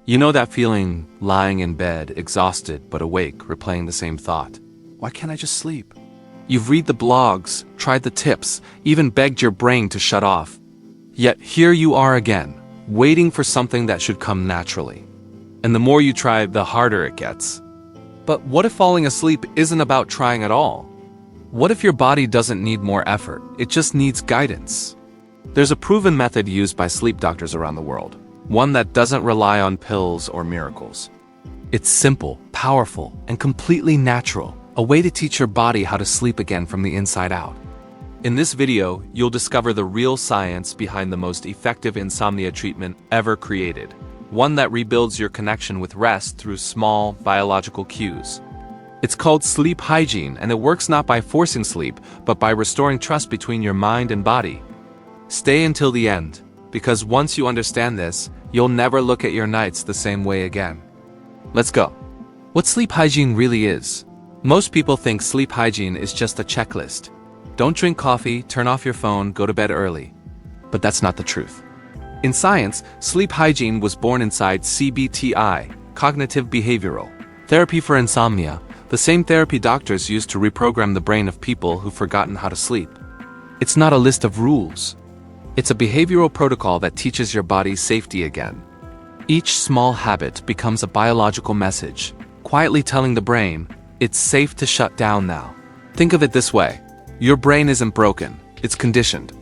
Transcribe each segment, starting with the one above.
You know that feeling, lying in bed, exhausted but awake, replaying the same thought. Why can't I just sleep? You've read the blogs, tried the tips, even begged your brain to shut off. Yet here you are again, waiting for something that should come naturally. And the more you try, the harder it gets. But what if falling asleep isn't about trying at all? What if your body doesn't need more effort, it just needs guidance? There's a proven method used by sleep doctors around the world, one that doesn't rely on pills or miracles. It's simple, powerful, and completely natural, a way to teach your body how to sleep again from the inside out. In this video, you'll discover the real science behind the most effective insomnia treatment ever created, one that rebuilds your connection with rest through small, biological cues. It's called sleep hygiene, and it works not by forcing sleep, but by restoring trust between your mind and body. Stay until the end, because once you understand this, you'll never look at your nights the same way again. Let's go. What sleep hygiene really is. Most people think sleep hygiene is just a checklist. Don't drink coffee, turn off your phone, go to bed early. But that's not the truth. In science, sleep hygiene was born inside CBT-I, cognitive behavioral therapy for insomnia, the same therapy doctors use to reprogram the brain of people who've forgotten how to sleep. It's not a list of rules. It's a behavioral protocol that teaches your body safety again. Each small habit becomes a biological message, quietly telling the brain, it's safe to shut down now. Think of it this way. Your brain isn't broken, it's conditioned.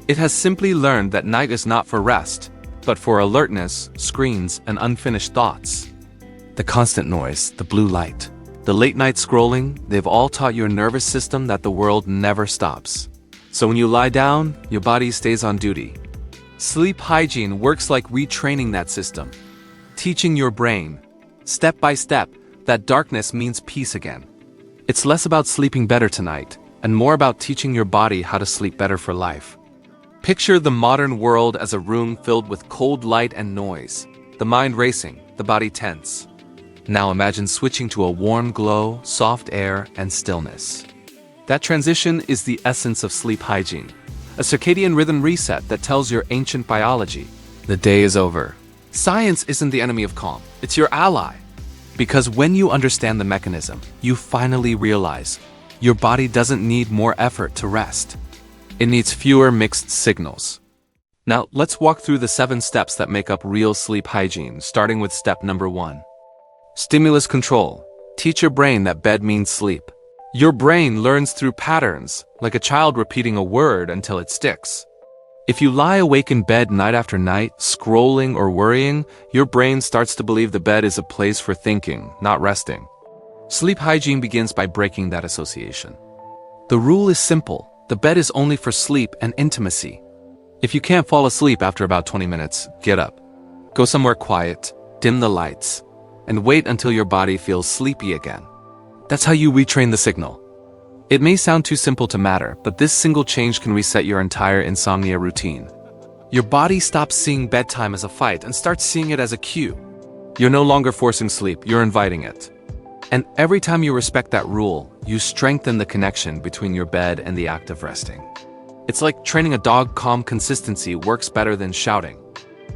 It has simply learned that night is not for rest, but for alertness, screens, and unfinished thoughts. The constant noise, the blue light, the late-night scrolling, they've all taught your nervous system that the world never stops. So when you lie down, your body stays on duty. Sleep hygiene works like retraining that system, teaching your brain, step by step, that darkness means peace again. It's less about sleeping better tonight, and more about teaching your body how to sleep better for life. Picture the modern world as a room filled with cold light and noise, the mind racing, the body tense. Now imagine switching to a warm glow, soft air, and stillness. That transition is the essence of sleep hygiene, a circadian rhythm reset that tells your ancient biology, the day is over. Science isn't the enemy of calm, it's your ally. Because when you understand the mechanism, you finally realize your body doesn't need more effort to rest. It needs fewer mixed signals. Now, let's walk through the 7 steps that make up real sleep hygiene, starting with step number 1. Stimulus control. Teach your brain that bed means sleep. Your brain learns through patterns, like a child repeating a word until it sticks. If you lie awake in bed night after night, scrolling or worrying, your brain starts to believe the bed is a place for thinking, not resting. Sleep hygiene begins by breaking that association. The rule is simple. The bed is only for sleep and intimacy. If you can't fall asleep after about 20 minutes, get up. Go somewhere quiet, dim the lights, and wait until your body feels sleepy again. That's how you retrain the signal. It may sound too simple to matter, but this single change can reset your entire insomnia routine. Your body stops seeing bedtime as a fight and starts seeing it as a cue. You're no longer forcing sleep, you're inviting it. And every time you respect that rule, you strengthen the connection between your bed and the act of resting. It's like training a dog. Calm consistency works better than shouting.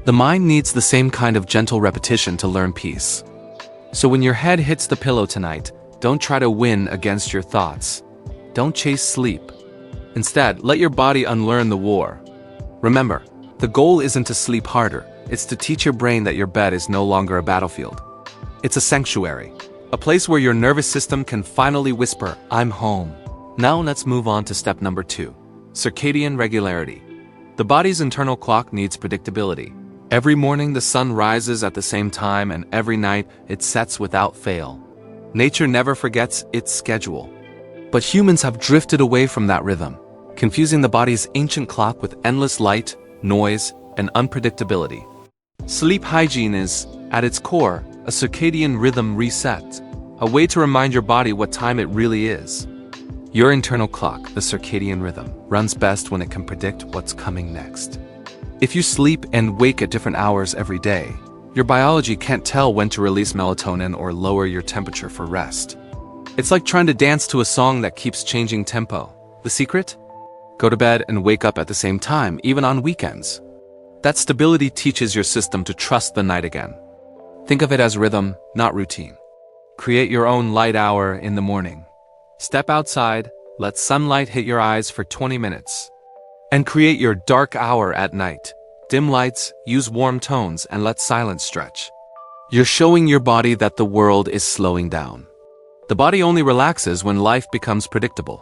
The mind needs the same kind of gentle repetition to learn peace. So when your head hits the pillow tonight, don't try to win against your thoughts. Don't chase sleep. Instead, let your body unlearn the war. Remember, the goal isn't to sleep harder, it's to teach your brain that your bed is no longer a battlefield. It's a sanctuary, a place where your nervous system can finally whisper, I'm home. Now let's move on to step number 2, circadian regularity. The body's internal clock needs predictability. Every morning the sun rises at the same time, and every night it sets without fail. Nature never forgets its schedule. But humans have drifted away from that rhythm, confusing the body's ancient clock with endless light, noise, and unpredictability. Sleep hygiene is, at its core, a circadian rhythm reset, a way to remind your body what time it really is. Your internal clock, the circadian rhythm, runs best when it can predict what's coming next. If you sleep and wake at different hours every day, your biology can't tell when to release melatonin or lower your temperature for rest. It's like trying to dance to a song that keeps changing tempo. The secret? Go to bed and wake up at the same time, even on weekends. That stability teaches your system to trust the night again. Think of it as rhythm, not routine. Create your own light hour in the morning. Step outside, let sunlight hit your eyes for 20 minutes. And create your dark hour at night. Dim lights, use warm tones, and let silence stretch. You're showing your body that the world is slowing down. The body only relaxes when life becomes predictable.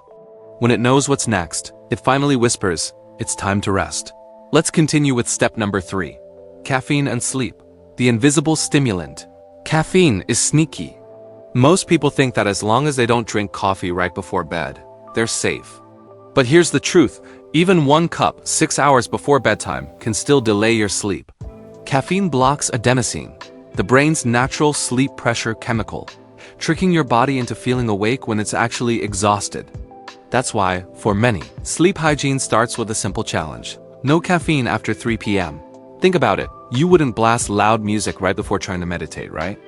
When it knows what's next, it finally whispers, it's time to rest. Let's continue with step number 3. Caffeine and sleep. The invisible stimulant. Caffeine is sneaky. Most people think that as long as they don't drink coffee right before bed, they're safe. But here's the truth, even 1 cup 6 hours before bedtime can still delay your sleep. Caffeine blocks adenosine, the brain's natural sleep pressure chemical, tricking your body into feeling awake when it's actually exhausted. That's why, for many, sleep hygiene starts with a simple challenge. No caffeine after 3 p.m. Think about it, you wouldn't blast loud music right before trying to meditate, right?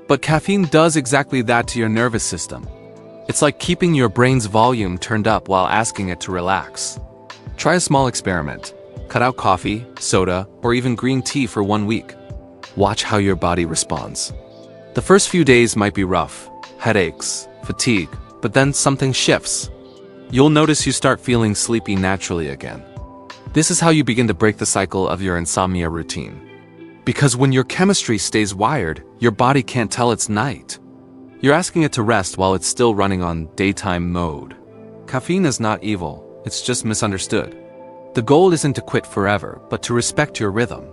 But caffeine does exactly that to your nervous system. It's like keeping your brain's volume turned up while asking it to relax. Try a small experiment. Cut out coffee, soda, or even green tea for 1 week. Watch how your body responds. The first few days might be rough, headaches, fatigue, but then something shifts. You'll notice you start feeling sleepy naturally again. This is how you begin to break the cycle of your insomnia routine. Because when your chemistry stays wired, your body can't tell it's night. You're asking it to rest while it's still running on daytime mode. Caffeine is not evil, it's just misunderstood. The goal isn't to quit forever, but to respect your rhythm.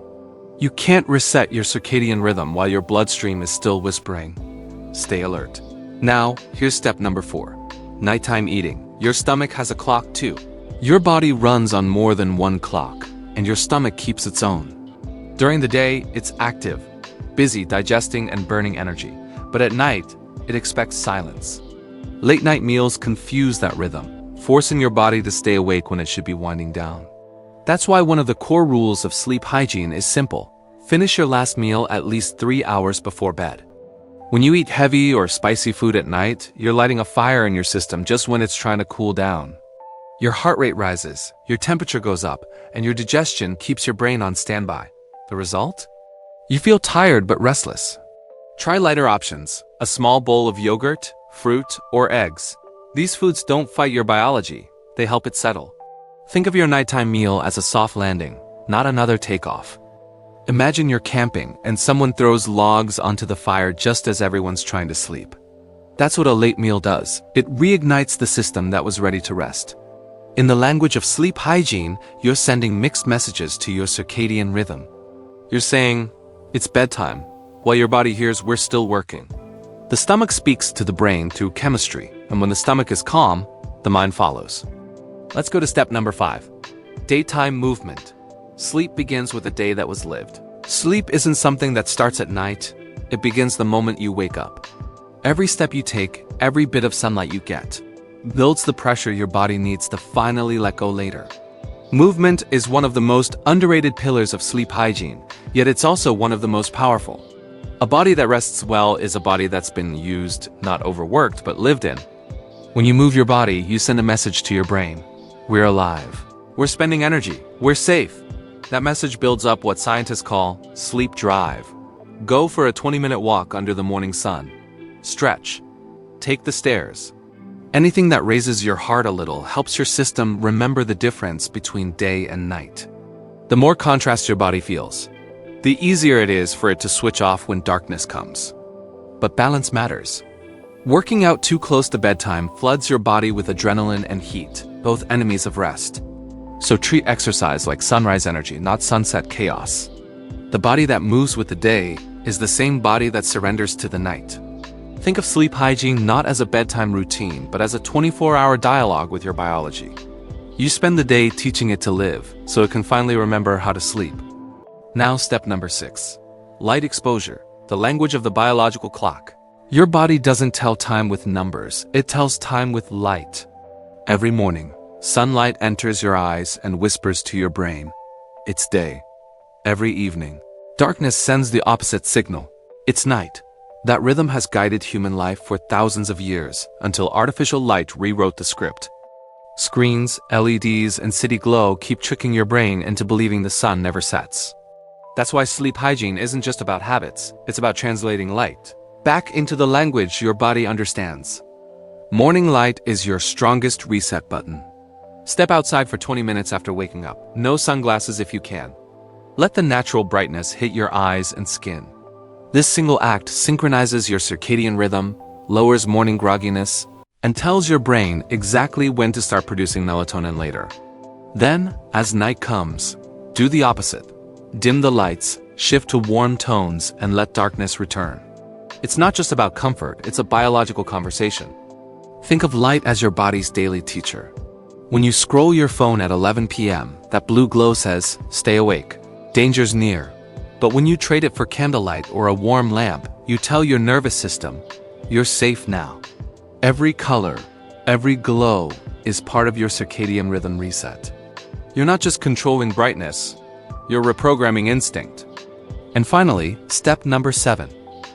You can't reset your circadian rhythm while your bloodstream is still whispering. Stay alert. Now, here's step number 4. Nighttime eating. Your stomach has a clock too. Your body runs on more than one clock, and your stomach keeps its own. During the day, it's active, busy digesting and burning energy, but at night, it expects silence. Late-night meals confuse that rhythm, forcing your body to stay awake when it should be winding down. That's why one of the core rules of sleep hygiene is simple. Finish your last meal at least 3 hours before bed. When you eat heavy or spicy food at night, you're lighting a fire in your system just when it's trying to cool down. Your heart rate rises, your temperature goes up, and your digestion keeps your brain on standby. The result? You feel tired but restless. Try lighter options, a small bowl of yogurt, fruit, or eggs. These foods don't fight your biology, they help it settle. Think of your nighttime meal as a soft landing, not another takeoff. Imagine you're camping and someone throws logs onto the fire just as everyone's trying to sleep. That's what a late meal does. It reignites the system that was ready to rest. In the language of sleep hygiene, you're sending mixed messages to your circadian rhythm. You're saying, it's bedtime, while your body hears we're still working. The stomach speaks to the brain through chemistry, and when the stomach is calm, the mind follows. Let's go to step number 5. Daytime movement. Sleep begins with a day that was lived. Sleep isn't something that starts at night, it begins the moment you wake up. Every step you take, every bit of sunlight you get, builds the pressure your body needs to finally let go later. Movement is one of the most underrated pillars of sleep hygiene, yet it's also one of the most powerful. A body that rests well is a body that's been used, not overworked, but lived in. When you move your body, you send a message to your brain. We're alive. We're spending energy. We're safe. That message builds up what scientists call sleep drive. Go for a 20-minute walk under the morning sun. Stretch. Take the stairs. Anything that raises your heart a little helps your system remember the difference between day and night. The more contrast your body feels, the easier it is for it to switch off when darkness comes. But balance matters. Working out too close to bedtime floods your body with adrenaline and heat, both enemies of rest. So treat exercise like sunrise energy, not sunset chaos. The body that moves with the day is the same body that surrenders to the night. Think of sleep hygiene not as a bedtime routine, but as a 24-hour dialogue with your biology. You spend the day teaching it to live, so it can finally remember how to sleep. Now step number 6. Light exposure, the language of the biological clock. Your body doesn't tell time with numbers, it tells time with light. Every morning, sunlight enters your eyes and whispers to your brain, it's day. Every evening, darkness sends the opposite signal, it's night. That rhythm has guided human life for thousands of years, until artificial light rewrote the script. Screens, LEDs, and city glow keep tricking your brain into believing the sun never sets. That's why sleep hygiene isn't just about habits, it's about translating light back into the language your body understands. Morning light is your strongest reset button. Step outside for 20 minutes after waking up. No sunglasses if you can. Let the natural brightness hit your eyes and skin. This single act synchronizes your circadian rhythm, lowers morning grogginess, and tells your brain exactly when to start producing melatonin later. Then, as night comes, do the opposite. Dim the lights, shift to warm tones, and let darkness return. It's not just about comfort, it's a biological conversation. Think of light as your body's daily teacher. When you scroll your phone at 11 p.m., that blue glow says, "Stay awake. Danger's near." But when you trade it for candlelight or a warm lamp, you tell your nervous system, "You're safe now." Every color, every glow is part of your circadian rhythm reset. You're not just controlling brightness, you're reprogramming instinct. And finally, step number 7,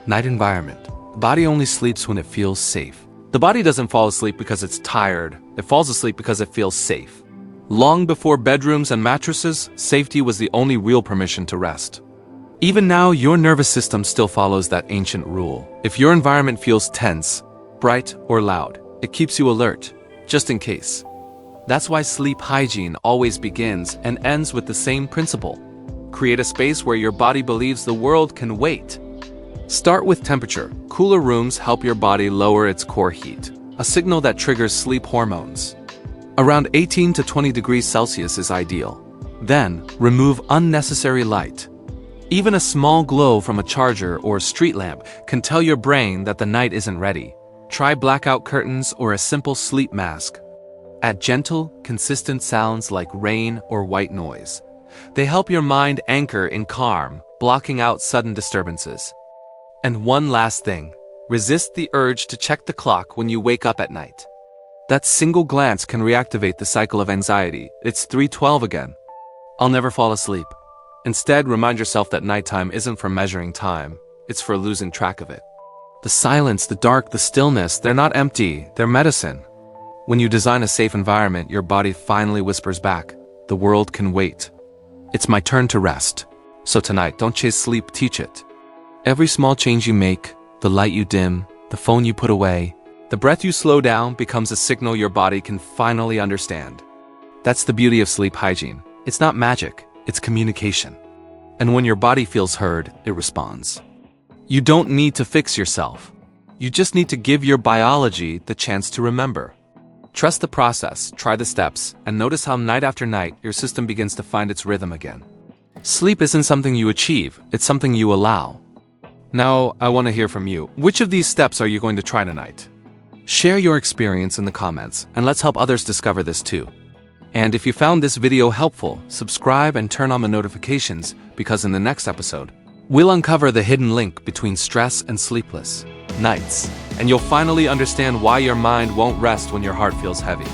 night environment. The body only sleeps when it feels safe. The body doesn't fall asleep because it's tired, it falls asleep because it feels safe. Long before bedrooms and mattresses, safety was the only real permission to rest. Even now, your nervous system still follows that ancient rule. If your environment feels tense, bright, or loud, it keeps you alert, just in case. That's why sleep hygiene always begins and ends with the same principle. Create a space where your body believes the world can wait. Start with temperature. Cooler rooms help your body lower its core heat, a signal that triggers sleep hormones. Around 18 to 20 degrees Celsius is ideal. Then, remove unnecessary light. Even a small glow from a charger or a street lamp can tell your brain that the night isn't ready. Try blackout curtains or a simple sleep mask. Add gentle, consistent sounds like rain or white noise. They help your mind anchor in calm, blocking out sudden disturbances. And one last thing, resist the urge to check the clock when you wake up at night. That single glance can reactivate the cycle of anxiety. It's 3:12 again. I'll never fall asleep. Instead, remind yourself that nighttime isn't for measuring time, it's for losing track of it. The silence, the dark, the stillness, they're not empty, they're medicine. When you design a safe environment, your body finally whispers back, "The world can wait. It's my turn to rest." So tonight, don't chase sleep, teach it. Every small change you make, the light you dim, the phone you put away, the breath you slow down becomes a signal your body can finally understand. That's the beauty of sleep hygiene. It's not magic, it's communication. And when your body feels heard, it responds. You don't need to fix yourself. You just need to give your biology the chance to remember. Trust the process, try the steps, and notice how night after night your system begins to find its rhythm again. Sleep isn't something you achieve, it's something you allow. Now, I want to hear from you. Which of these steps are you going to try tonight? Share your experience in the comments, and let's help others discover this too. And if you found this video helpful, subscribe and turn on the notifications, because in the next episode, we'll uncover the hidden link between stress and sleepless nights, and you'll finally understand why your mind won't rest when your heart feels heavy.